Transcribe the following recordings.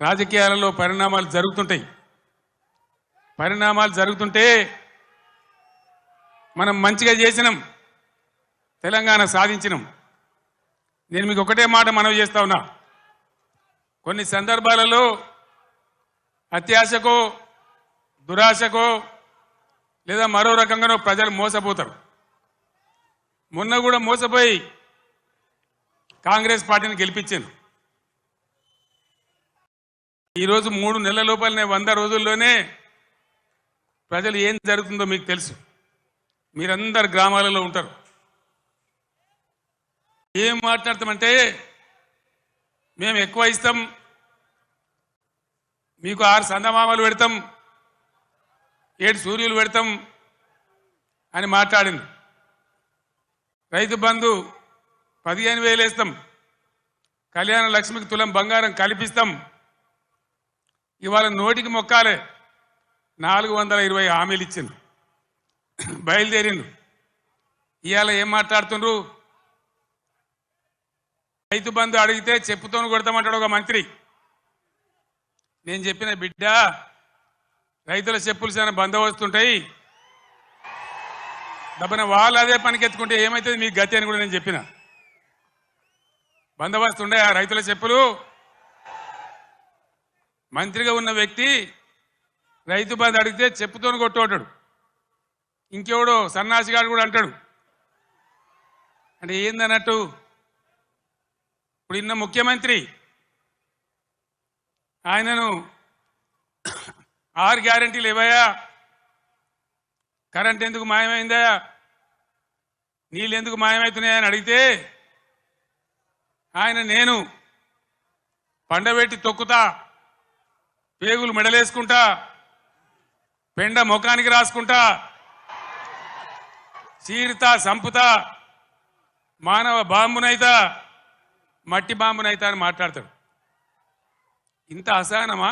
రాజకీయాలలో పరిణామాలు జరుగుతుంటే మనం మంచిగా చేసినాం, తెలంగాణ సాధించినాం. నేను మీకు ఒకటే మాట మనవి చేస్తా ఉన్నా, కొన్ని సందర్భాలలో అత్యాశకో దురాశకో లేదా మరో రకంగానో ప్రజలు మోసపోతారు. మొన్న కూడా మోసపోయి కాంగ్రెస్ పార్టీని గెలిపించాను. ఈరోజు 3 నెలల లోపలనే 100 రోజుల్లోనే ప్రజలు ఏం జరుగుతుందో మీకు తెలుసు. మీరందరు గ్రామాలలో ఉంటారు. ఏం మాట్లాడతామంటే మేము ఎక్కువ ఇస్తాం, మీకు 6 సందమామలు పెడతాం, 7 సూర్యులు పెడతాం అని మాట్లాడింది. రైతు బంధు 15,000 వేస్తాం, కళ్యాణ లక్ష్మికి తులం బంగారం కల్పిస్తాం. ఇవాళ నోటికి మొక్కాలే 420 హామీలు ఇచ్చింది, బయలుదేరిండు. ఇవాళ ఏం మాట్లాడుతుండ్రు? రైతు బంధు అడిగితే చెప్పుతోను కొడతామంటాడు ఒక మంత్రి. నేను చెప్పిన బిడ్డ, రైతుల చెప్పులు చాలా బందోబస్తుంటాయి, దబ్బన వాళ్ళు అదే పనికెత్తుకుంటే ఏమవుతుంది మీకు గతి అని కూడా నేను చెప్పిన. బందోబస్తు ఉండే ఆ రైతుల చెప్పులు. మంత్రిగా ఉన్న వ్యక్తి రైతు బంధు అడిగితే చెప్పుతోను కొట్టుకుంటాడు. ఇంకెవడో సన్నాసిగాడు కూడా అంటాడు. అంటే ఏందన్నట్టు? ఇప్పుడు ఇన్న ముఖ్యమంత్రి ఆయనను 6 గ్యారెంటీలు ఇవ్వయా, కరెంట్ ఎందుకు మాయమైందా, నీళ్ళు ఎందుకు మాయమవుతున్నాయని అడిగితే ఆయన నేను పండబెట్టి తొక్కుతా, పేగులు మెడలేసుకుంటా, పెండ ముఖానికి రాసుకుంటా, చీరుతా సంపుతా, మానవ బాంబునైతా, మట్టి బాంబునైతా అని మాట్లాడతాడు. ఇంత అసహనమా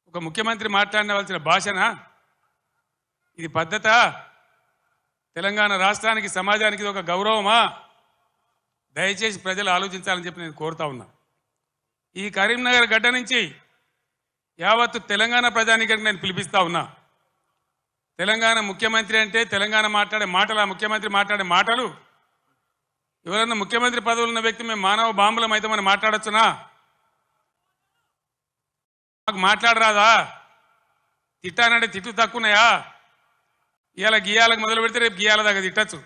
ఒక ముఖ్యమంత్రి మాట్లాడవలసిన భాషనా? ఇది పద్ధత? తెలంగాణ రాష్ట్రానికి సమాజానికి ఇది ఒక గౌరవమా? దయచేసి ప్రజలు ఆలోచించాలని చెప్పి నేను కోరుతా ఉన్నా. ఈ కరీంనగర్ గడ్డ నుంచి యావత్తు తెలంగాణ ప్రజానీకానికి నేను పిలిపిస్తా ఉన్నా. తెలంగాణ ముఖ్యమంత్రి అంటే తెలంగాణ మాట్లాడే మాటలు, ఆ ముఖ్యమంత్రి మాట్లాడే మాటలు, ఎవరన్నా ముఖ్యమంత్రి పదవులు ఉన్న వ్యక్తి మేము మానవ బాంబులం అయితే మనం మాట్లాడచ్చునా? మాకు మాట్లాడరాదా? తిట్టానంటే తిట్టు తక్కువనాయా? ఇవాళ గీయాలకు మొదలు పెడితే రేపు గీయాల దాకా తిట్టచ్చు.